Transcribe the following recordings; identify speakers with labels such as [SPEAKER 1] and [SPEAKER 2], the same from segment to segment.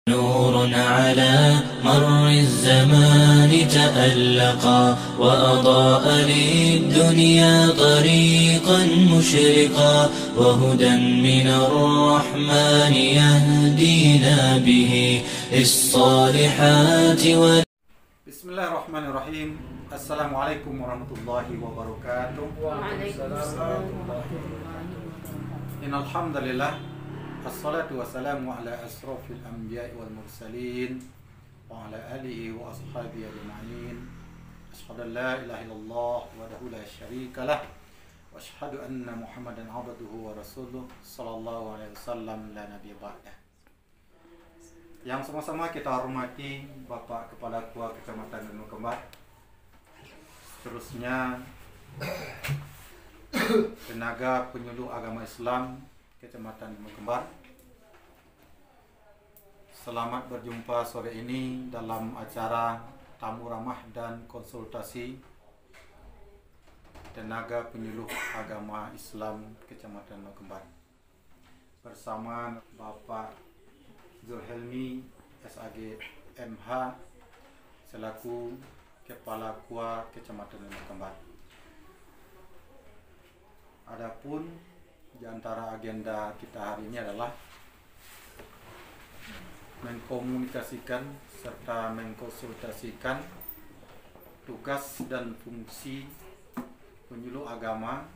[SPEAKER 1] نور على مر الزمان تألقا وأضاء للدنيا طريقا مشرقا وهدى من الرحمن يهدينا به للصالحات
[SPEAKER 2] بسم الله الرحمن الرحيم. السلام عليكم ورحمة الله وبركاته.
[SPEAKER 3] وعليكم السلام ورحمة الله وبركاته.
[SPEAKER 2] إن الحمد لله الصلاة والسلام على أشرف الأنبياء والمرسلين وعلى آله وأصحابه أجمعين. أشهد أن لا إله إلا الله وحده لا شريك له وأشهد أن محمدا عبده ورسوله صلى الله عليه وسلم لا نبي بعده. Yang sama-sama kita hormati Bapak Kepala Tua Kecamatan Danau Kembar, seterusnya tenaga penyuluh agama Islam Kecamatan Danau Kembar. Selamat berjumpa sore ini dalam acara tamu ramah dan konsultasi tenaga penyuluh agama Islam Kecamatan Danau Kembar bersama Bapak Zulhelmi SAG MH selaku Kepala KUA Kecamatan Danau Kembar. Adapun di antara agenda kita hari ini adalah mengkomunikasikan serta mengkonsultasikan tugas dan fungsi penyuluh agama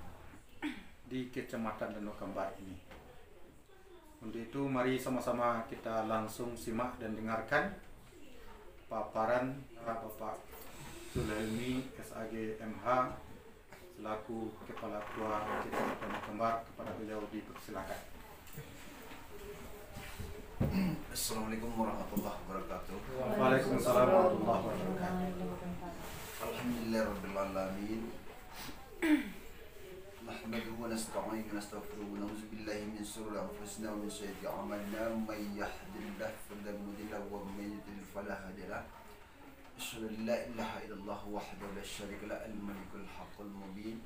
[SPEAKER 2] di Kecamatan Danau Kembar ini. Untuk itu mari sama-sama kita langsung simak dan dengarkan paparan Bapak Zulhelmi SAG MH selaku Kepala KUA Kecamatan Danau Kembar. Kepada beliau dipersilakan.
[SPEAKER 4] Assalamualaikum warahmatullahi wabarakatuh.
[SPEAKER 2] Waalaikumsalam warahmatullahi wabarakatuh.
[SPEAKER 4] Alhamdulillahirabbil alamin. Nahmaduhu wa nasta'inuhu wa nastaghfiruhu wa na'udzu billahi min shururi anfusina wa min sayyiati a'malina. May yahdihillahu fala mudilla lahu wa may yudlil fala hadiya lahu. Asyhadu an la ilaha illallah wahdahu la syarika lahu al-malikul haqqul mubin.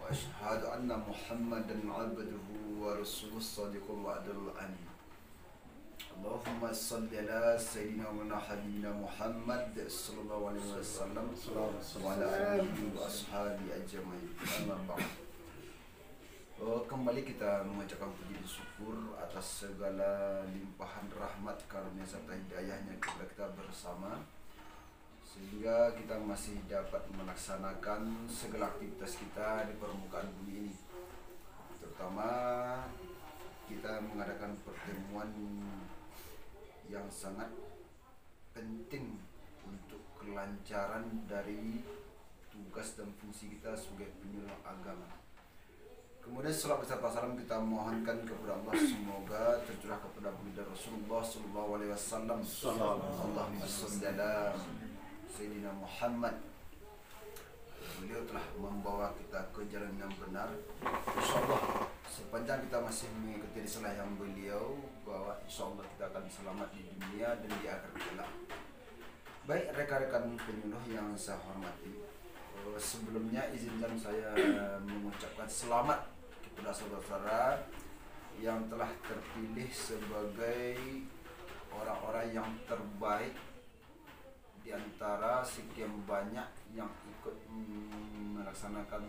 [SPEAKER 4] Wa asyhadu anna Muhammadan 'abduhu wa rasuluhu shadiqul wa'dul amin. Allahumma salli ala sayyidina wa habibina Muhammad sallallahu alaihi wasallam wa ala alihi wa ashabihi ajma'in. Amma ba'd. Kembali kita mengucapkan puji dan syukur atas segala limpahan rahmat karunia serta hidayahnya kepada kita bersama, sehingga kita masih dapat melaksanakan segala aktivitas kita di permukaan bumi ini. Terutama kita mengadakan pertemuan yang sangat penting untuk kelancaran dari tugas dan fungsi kita sebagai penyuluh agama. Kemudian salat beserta salam kita mohonkan kepada Allah, semoga tercurah kepada baginda Rasulullah sallallahu alaihi wasallam. Allahumma shalli ala sayyidina Muhammad. Beliau telah membawa kita ke jalan yang benar. Insyaallah sepanjang kita masih mengikuti risalah yang beliau bawa, insyaallah kita akan selamat di dunia dan di akhirat kelak. Baik rekan-rekan penyuluh yang saya hormati, sebelumnya izinkan saya mengucapkan selamat kepada saudara-saudara yang telah terpilih sebagai orang-orang yang terbaik di antara sekian banyak yang ikut melaksanakan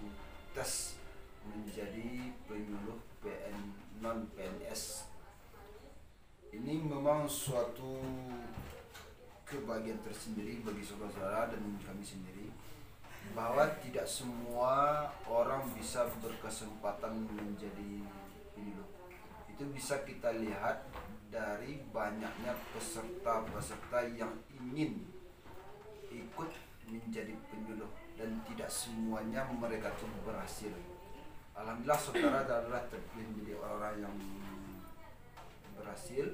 [SPEAKER 4] tes menjadi penyuluh non PNS. Ini memang suatu kebahagiaan tersendiri bagi saudara-saudara dan kami sendiri, bahwa tidak semua orang bisa berkesempatan menjadi penyuluh. Itu bisa kita lihat dari banyaknya peserta-peserta yang ingin ikut menjadi penyuluh, dan tidak semuanya mereka itu berhasil. Alhamdulillah saudara adalah terpilih menjadi orang-orang yang berhasil.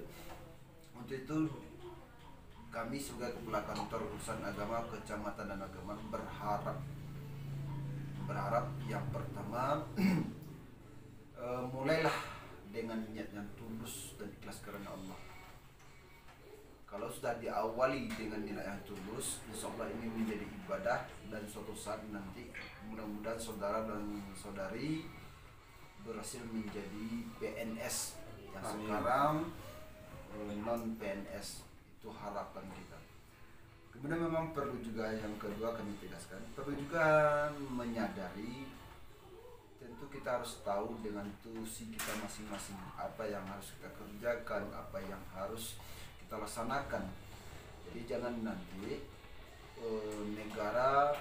[SPEAKER 4] Untuk itu kami sebagai Kepala Kantor Urusan Agama Kecamatan Danau Kembar berharap yang pertama mulailah dengan niat yang tulus dan ikhlas karena Allah. Kalau sudah diawali dengan niat yang tulus, insyaallah ini menjadi ibadah, dan suatu saat nanti mudah-mudahan saudara dan saudari berhasil menjadi PNS yang sekarang non PNS. itu harapan kita. Kemudian memang perlu juga yang kedua kami tegaskan, perlu juga menyadari tentu kita harus tahu dengan tusi kita masing-masing, apa yang harus kita kerjakan, apa yang harus kita laksanakan. Jadi jangan nanti negara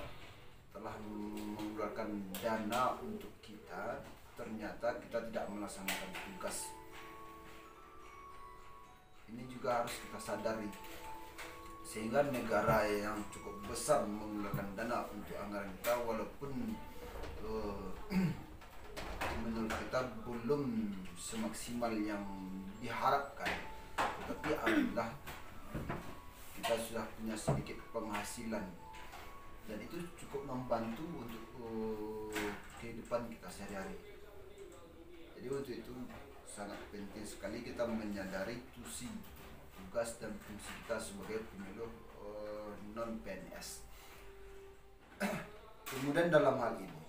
[SPEAKER 4] telah mengeluarkan dana untuk kita, ternyata kita tidak melaksanakan tugas. Ini juga harus kita sadari, sehingga negara yang cukup besar mengeluarkan dana untuk anggaran kita, walaupun menurut kita belum semaksimal yang diharapkan, tetapi alhamdulillah kita sudah punya sedikit penghasilan dan itu cukup membantu untuk kehidupan kita sehari-hari. Jadi untuk itu sangat penting sekali kita menyadari tugas dan fungsi kita sebagai penyuluh non PNS. Kemudian dalam hal ini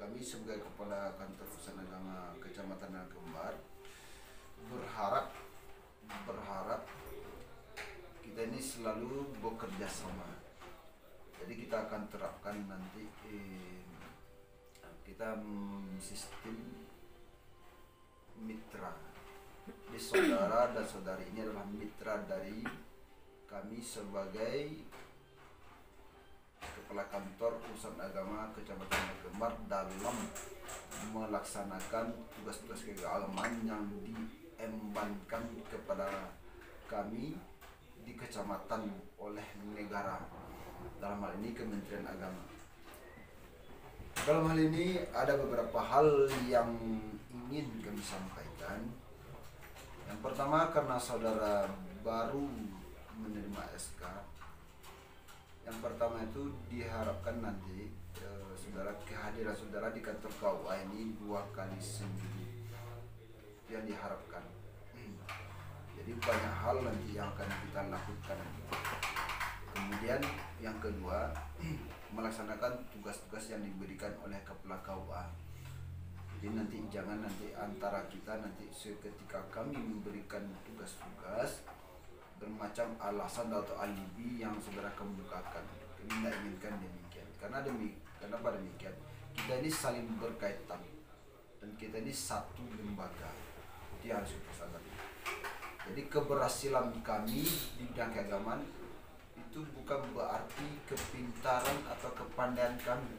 [SPEAKER 4] kami sebagai Kepala Kantor Pusat Agama Kecamatan Kembar berharap kita ini selalu bekerja sama. Jadi kita akan terapkan nanti kita sistem mitra. Jadi saudara dan saudari ini adalah mitra dari kami sebagai Kepala Kantor Urusan Agama Kecamatan Kembar dalam melaksanakan tugas-tugas keagamaan yang diembankan kepada kami di kecamatan oleh negara, dalam hal ini Kementerian Agama. Dalam hal ini ada beberapa hal yang ingin kami sampaikan. Yang pertama, karena saudara baru menerima SK, yang pertama itu diharapkan nanti kehadiran saudara di kantor KUA ini 2 kali seminggu yang diharapkan. Jadi banyak hal nanti yang akan kita lakukan. Kemudian yang kedua, melaksanakan tugas-tugas yang diberikan oleh Kepala KUA. Jadi nanti jangan nanti antara kita nanti seketika kami memberikan tugas-tugas bermacam alasan atau alibi yang saudara kemukakan. Kami tidak inginkan demikian. Karena pada demikian kita ini saling berkaitan dan kita ini satu lembaga. Itu yang harus kita sadari. Jadi keberhasilan kami di bidang keagamaan itu bukan berarti kepintaran atau kepandaian kami,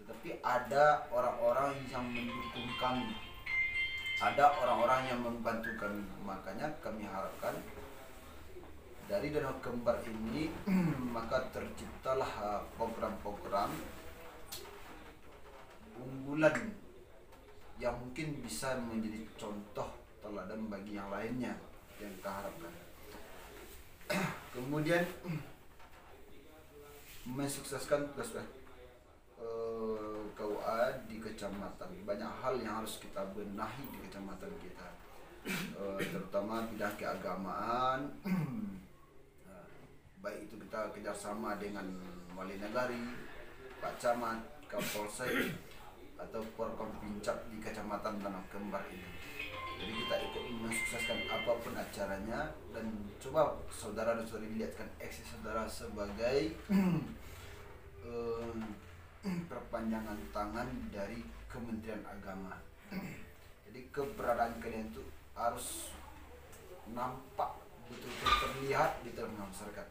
[SPEAKER 4] tetapi ada orang-orang yang mendukung kami, ada orang-orang yang membantu kami. Makanya kami harapkan dari Danau Kembar ini maka terciptalah program-program unggulan yang mungkin bisa menjadi contoh teladan bagi yang lainnya yang kita harapkan. Kemudian mensukseskan tugas KUA di kecamatan. Banyak hal yang harus kita benahi di kecamatan kita, terutama bidang keagamaan. Baik itu kita kerjasama dengan wali negari, Pak Camat, Kapolsek, atau Porkom Pincap di kecamatan Danau Kembar ini. Jadi kita ikut mensukseskan apapun acaranya, dan coba saudara dan saudari lihatkan eksis saudara sebagai perpanjangan tangan dari Kementerian Agama. Jadi keberadaan kalian itu harus nampak betul-betul terlihat di tengah masyarakat.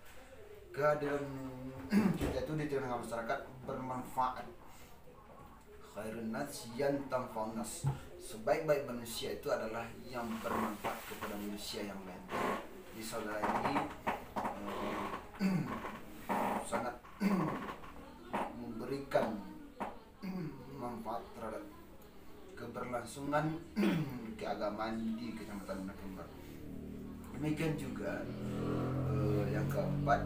[SPEAKER 4] Kehadiran kita itu di tengah masyarakat bermanfaat. Khairun nas yanfa'un nas. Sebaik-baik manusia itu adalah yang bermanfaat kepada manusia yang lain. Di saudara ini sangat memberikan manfaat terhadap keberlangsungan keagamaan di Kecamatan Kembar. Demikian juga yang keempat,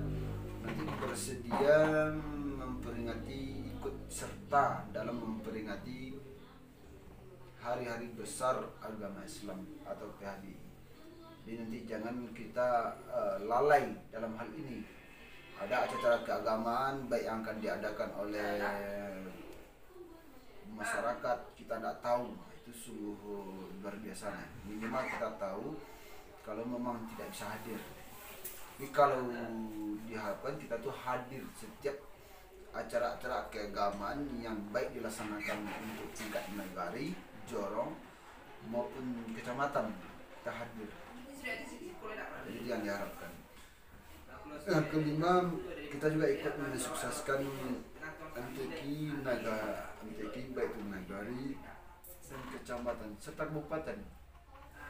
[SPEAKER 4] nanti bersedia memperingati, ikut serta dalam memperingati hari-hari besar agama Islam atau PHBI. Jadi nanti jangan kita lalai dalam hal ini. Ada acara keagamaan baik yang akan diadakan oleh masyarakat, kita tidak tahu, itu sungguh luar biasa. Minimal kita tahu kalau memang tidak bisa hadir. Jadi kalau diharapkan kita tuh hadir setiap acara-acara keagamaan yang baik dilaksanakan untuk tingkat negari, jorong maupun kecamatan, kita hadir. Jadi itu yang diharapkan. Yang kelima, kita juga ikut mensukseskan MTQ Naga, MTQ baik itu nagari dan kecamatan serta kabupaten.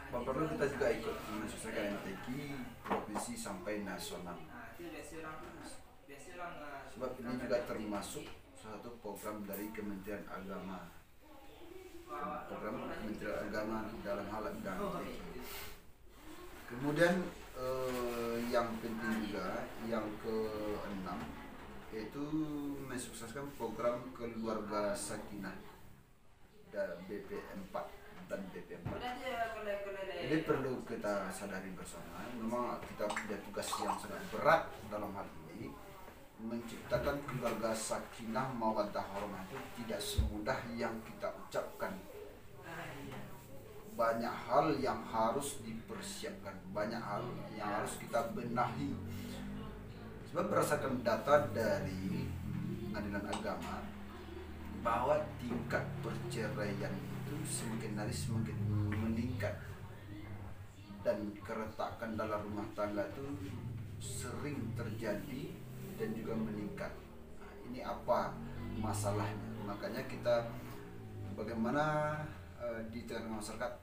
[SPEAKER 4] Perlu kita juga ikut mensukseskan MTQ provinsi sampai nasional. Sebab ini juga termasuk suatu program dari Kementerian Agama. Program Kementerian Agama dalam hal bidang MTQ. Kemudian yang penting juga yang keenam yaitu mensukseskan program keluarga sakinah dan BP4 dan BP4. Jadi perlu kita sadari bersama, memang kita punya tugas yang sangat berat dalam hal ini. Menciptakan keluarga sakinah mawaddah warahmah itu tidak semudah yang kita ucapkan. Banyak hal yang harus dipersiapkan, banyak hal yang harus kita benahi. Sebab berdasarkan data dari Pengadilan Agama bahwa tingkat perceraian itu semakin hari semakin meningkat dan keretakan dalam rumah tangga itu sering terjadi dan juga meningkat. Nah, ini apa masalahnya? Makanya kita bagaimana di tengah masyarakat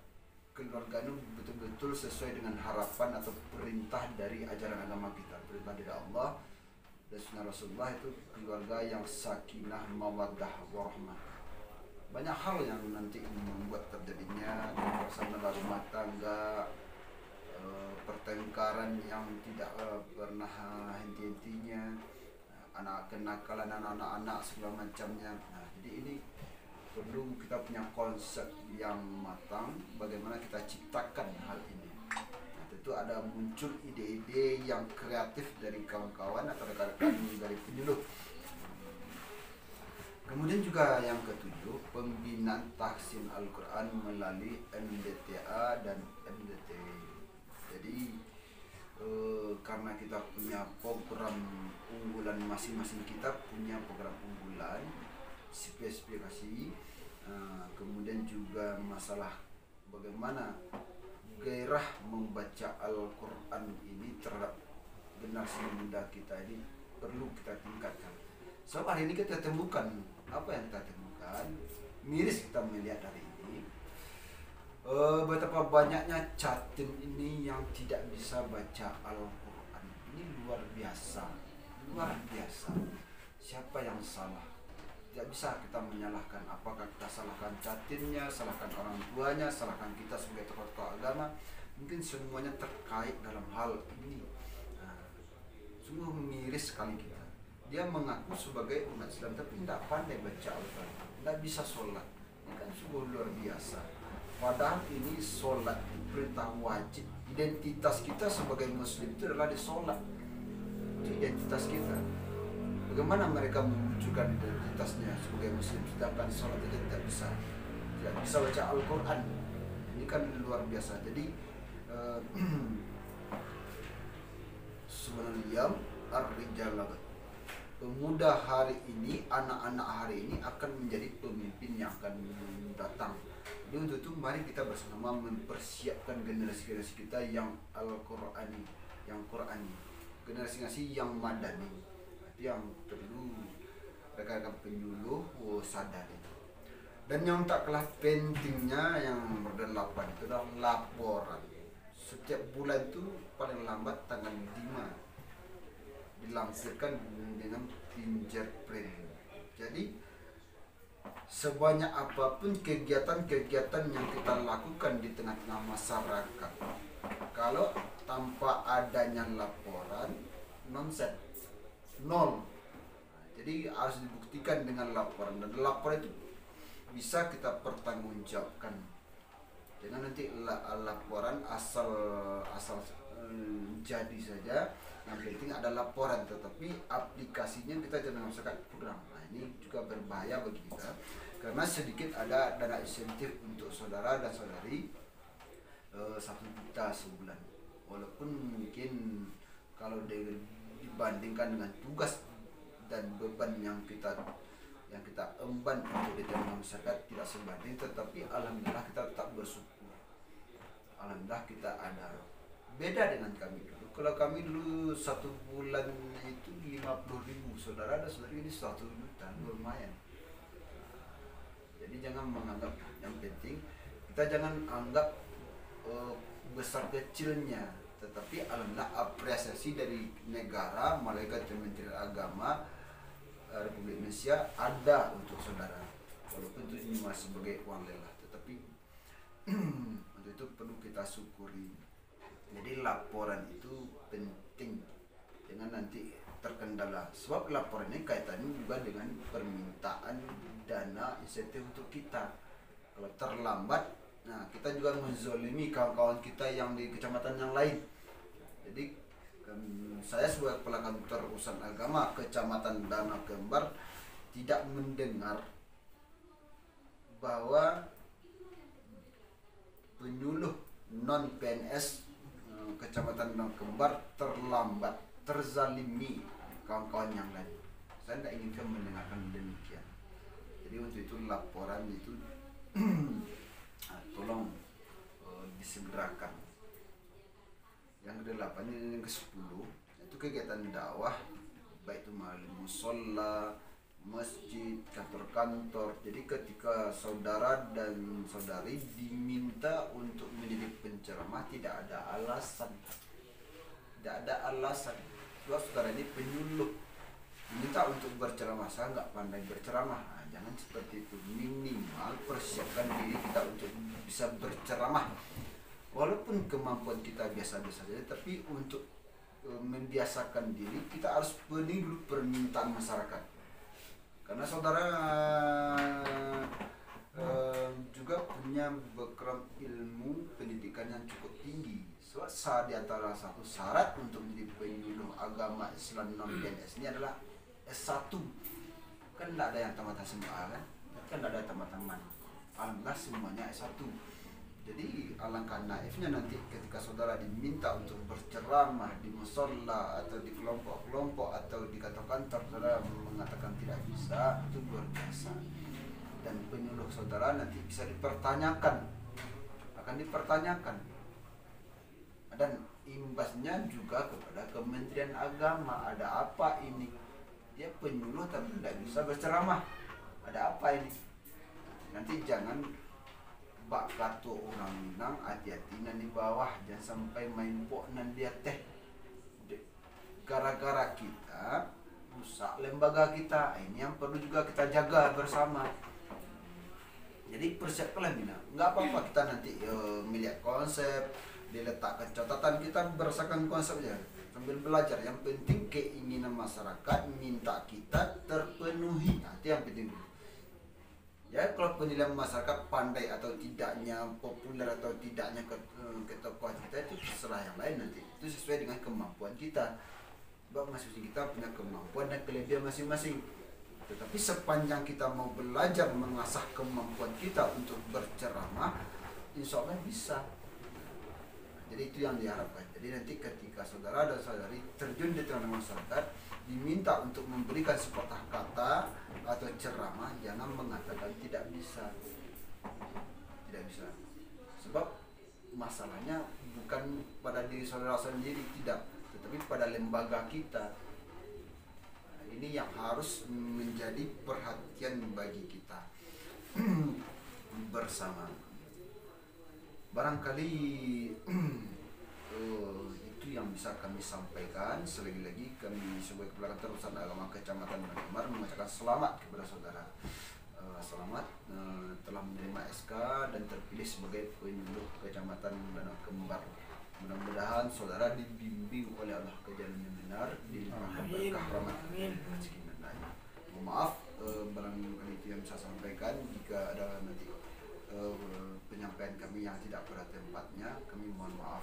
[SPEAKER 4] keluarga itu betul-betul sesuai dengan harapan atau perintah dari ajaran agama kita, perintah dari Allah dan sunnah Rasulullah, itu keluarga yang sakinah mawaddah warahmah. Banyak hal yang nanti membuat terjadinya suasana dalam rumah tangga, pertengkaran yang tidak pernah henti-hentinya, anak kenakalan anak-anak segala macamnya. Nah, jadi ini perlu kita punya konsep yang matang bagaimana kita ciptakan hal ini. Nah, tentu ada muncul ide-ide yang kreatif dari kawan-kawan atau rekan-rekan dari penyuluh. Kemudian juga yang ketujuh, pembinaan tahsin Al-Quran melalui MDTA dan MDT. Jadi karena kita punya program unggulan, masing-masing kita punya program unggulan, spesifikasi, kemudian juga masalah bagaimana gairah membaca Al-Quran ini terhadap generasi muda kita ini perlu kita tingkatkan. Sebab hari ini kita temukan, apa yang kita temukan, miris kita melihat hari ini, betapa banyaknya catin ini yang tidak bisa baca Al-Quran. Ini luar biasa, luar biasa. Siapa yang salah? Tidak bisa kita menyalahkan, apakah kita salahkan catinnya, salahkan orang tuanya, salahkan kita sebagai tokoh-tokoh agama. Mungkin semuanya terkait dalam hal ini. Nah, sungguh miris sekali kita. Dia mengaku sebagai umat Islam tapi tidak pandai baca Al-Quran, tidak bisa sholat. Ini kan sungguh luar biasa. Padahal ini sholat perintah wajib. Identitas kita sebagai Muslim itu adalah di sholat. Itu identitas kita. Bagaimana mereka mewujudkan identitasnya sebagai Muslim sedangkan sholat itu tidak bisa baca Al-Quran. Ini kan luar biasa. Jadi sebenarnya ar-rijal, pemuda hari ini, anak-anak hari ini akan menjadi pemimpin yang akan datang. Jadi untuk itu mari kita bersama mempersiapkan generasi-generasi kita yang Al-Qurani, yang Qurani, generasi-generasi yang madani. Itu yang perlu rekan-rekan penyuluh sadari. Dan yang tak kalah pentingnya yang berdelapan itu adalah laporan. Setiap bulan itu paling lambat tanggal 5 dilampirkan dengan fingerprint. Jadi sebanyak apapun kegiatan-kegiatan yang kita lakukan di tengah-tengah masyarakat, kalau tanpa adanya laporan, nonsense, nol. Jadi harus dibuktikan dengan laporan, dan laporan itu bisa kita pertanggungjawabkan. Jangan nanti laporan asal jadi saja. Yang penting ada laporan, tetapi aplikasinya kita jangan masyarakat kurang. Nah, ini juga berbahaya bagi kita, karena sedikit ada dana insentif untuk saudara dan saudari 1 juta sebulan. Walaupun mungkin kalau dibandingkan dengan tugas dan beban yang kita emban untuk di tengah masyarakat tidak sebanding, tetapi alhamdulillah kita tetap bersyukur. Alhamdulillah kita ada. Beda dengan kami dulu. Kalau kami dulu 1 bulan itu 50.000, saudara ada saudari ini 1 juta, lumayan. Jadi jangan menganggap, yang penting kita jangan anggap besar kecilnya, tetapi alhamdulillah apresiasi dari negara, malaikat Kementerian Agama Republik Indonesia ada untuk saudara, walaupun itu cuma sebagai uang lelah, tetapi untuk itu perlu kita syukuri. Jadi laporan itu penting, dengan nanti terkendala, sebab laporan ini kaitannya juga dengan permintaan dana insentif untuk kita. Kalau terlambat, nah kita juga menzolimi kawan-kawan kita yang di kecamatan yang lain. Jadi saya sebagai kepala kantor urusan agama Kecamatan Danau Kembar tidak mendengar bahwa penyuluh non PNS Kecamatan Danau Kembar terlambat, terzalimi kawan-kawan yang lain. Saya tidak inginkan mendengarkan demikian. Jadi untuk itu laporan itu tolong disegerakan. Yang ke-8 ini, yang ke-10 itu kegiatan dakwah, baik itu melalui musola, masjid, kantor-kantor. Jadi ketika saudara dan saudari diminta untuk menjadi penceramah, tidak ada alasan. Tidak ada alasan. Sebab saudara ini penyuluh, diminta untuk berceramah, saya nggak pandai berceramah. Nah, jangan seperti itu. Minimal persiapkan diri kita untuk bisa berceramah. Walaupun kemampuan kita biasa-biasa saja, tapi untuk membiasakan diri kita harus penuhi dulu permintaan masyarakat. Karena saudara juga punya background ilmu pendidikan yang cukup tinggi. So, di antara satu syarat untuk menjadi penyuluh agama Islam non PNS ini adalah S1. Kan tidak ada yang tamatan semua kan? Kan tidak ada tamatan. Alhamdulillah semuanya S1. Jadi alangkah naifnya nanti ketika saudara diminta untuk berceramah di musola atau di kelompok-kelompok atau di kantor-kantor, saudara mengatakan tidak bisa, itu luar biasa. Dan penyuluh saudara nanti bisa dipertanyakan, akan dipertanyakan. Dan imbasnya juga kepada Kementerian Agama, ada apa ini? Dia penyuluh tapi tidak bisa berceramah, ada apa ini? Nanti jangan bak katu orang Minang, hati-hati nan di bawah, jangan sampai main pok nan dia teh. Gara-gara kita rusak lembaga kita, ini yang perlu juga kita jaga bersama. Jadi persiapkanlah Minang, nggak apa-apa kita nanti melihat konsep, diletakkan catatan, kita berdasarkan konsepnya sambil belajar. Yang penting keinginan masyarakat minta kita terpenuhi, itu yang penting dulu. Ya, kalau penilaian masyarakat pandai atau tidaknya, populer atau tidaknya ketokohan kita itu terserah yang lain nanti. Itu sesuai dengan kemampuan kita. Sebab masing-masing kita punya kemampuan dan kelebihan masing-masing. Tetapi sepanjang kita mau belajar mengasah kemampuan kita untuk berceramah, insya Allah bisa. Jadi itu yang diharapkan. Jadi nanti ketika saudara dan saudari terjun di tengah masyarakat, diminta untuk memberikan sepatah kata atau ceramah, jangan mengatakan tidak bisa. Tidak bisa. Sebab masalahnya bukan pada diri saudara sendiri, tidak, tetapi pada lembaga kita. Nah, ini yang harus menjadi perhatian bagi kita bersama. Barangkali itu yang bisa kami sampaikan. Selagi-lagi kami sebagai kepala kantor urusan agama Kecamatan Danau Kembar mengucapkan selamat kepada saudara. Selamat telah menerima SK dan terpilih sebagai penyuluh Kecamatan Danau Kembar. Mudah-mudahan saudara dibimbing oleh Allah ke jalan yang benar, dilimpahkan berkah rahmat rezeki dan lain. Mohon maaf barangkali itu yang bisa sampaikan. Jika ada nanti penyampaian kami yang tidak pada tempatnya, kami mohon maaf.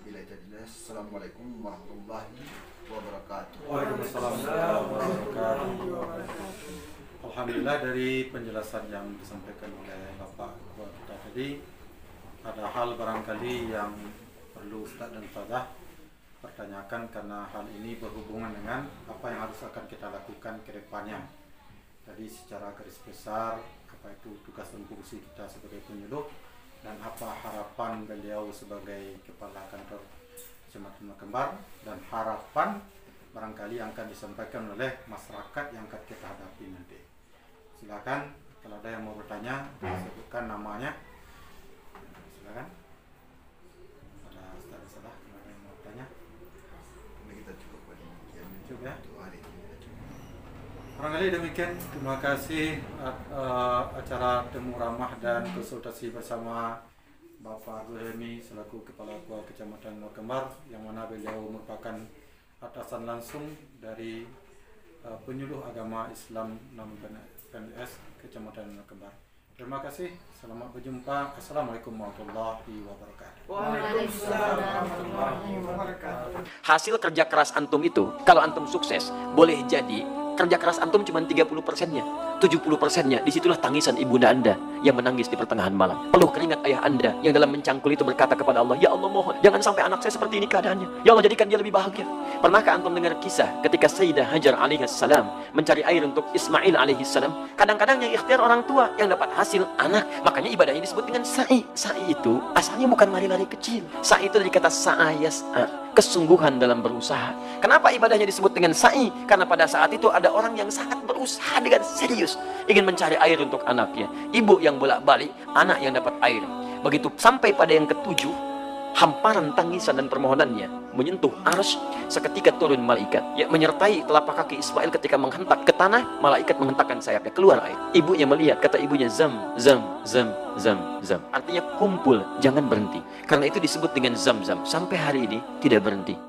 [SPEAKER 4] Bila jadilah. Assalamualaikum warahmatullahi wabarakatuh.
[SPEAKER 2] Waalaikumsalam warahmatullahi wabarakatuh. Alhamdulillah, dari penjelasan yang disampaikan oleh Bapak Ketua kita tadi, ada hal barangkali yang perlu Ustaz dan Ustazah pertanyakan karena hal ini berhubungan dengan apa yang harus akan kita lakukan ke depannya. Jadi secara garis besar apa itu tugas dan fungsi kita sebagai penyuluh dan apa harapan beliau sebagai kepala kantor Kecamatan Kembar dan harapan barangkali yang akan disampaikan oleh masyarakat yang akan kita hadapi nanti. Silakan kalau ada yang mau bertanya, sebutkan namanya. Silakan. Ada Ustaz kalau ada yang mau bertanya.
[SPEAKER 4] Kita cukup pada
[SPEAKER 2] Cukup ya.
[SPEAKER 4] untuk hari ini kita cukup.
[SPEAKER 2] Barangkali demikian. Terima kasih acara temu ramah dan konsultasi bersama Bapak Zulhemi selaku Kepala Ketua Kecamatan Kembar, yang mana beliau merupakan atasan langsung dari penyuluh agama Islam PNS Kecamatan Kembar. Terima kasih. Selamat berjumpa. Assalamualaikum warahmatullahi wabarakatuh.
[SPEAKER 3] Waalaikumsalam warahmatullahi wabarakatuh.
[SPEAKER 5] Hasil kerja keras antum itu, kalau antum sukses, boleh jadi kerja keras antum cuma 30%-nya, 70%-nya. Disitulah tangisan ibunda anda yang menangis di pertengahan malam. Peluh keringat ayah anda yang dalam mencangkul itu berkata kepada Allah, ya Allah mohon, jangan sampai anak saya seperti ini keadaannya. Ya Allah jadikan dia lebih bahagia. Pernahkah antum dengar kisah ketika Sayyidah Hajar alaihissalam mencari air untuk Ismail alaihissalam? Kadang-kadang yang ikhtiar orang tua yang dapat hasil anak. Makanya ibadah ini disebut dengan sa'i. Sa'i itu asalnya bukan lari-lari kecil. Sa'i itu dari kata sa'a yas'a, kesungguhan dalam berusaha. Kenapa ibadahnya disebut dengan sa'i? Karena pada saat itu ada orang yang sangat berusaha dengan serius ingin mencari air untuk anaknya. Ibu yang bolak-balik, anak yang dapat air. Begitu sampai pada yang ketujuh, hamparan tangisan dan permohonannya menyentuh arsy. Seketika turun malaikat yang menyertai telapak kaki Ismail ketika menghentak ke tanah. Malaikat menghentakkan sayapnya, keluar air. Ibunya melihat, kata ibunya, zam, zam, zam, zam, zam. Artinya kumpul, jangan berhenti. Karena itu disebut dengan zam-zam. Sampai hari ini tidak berhenti.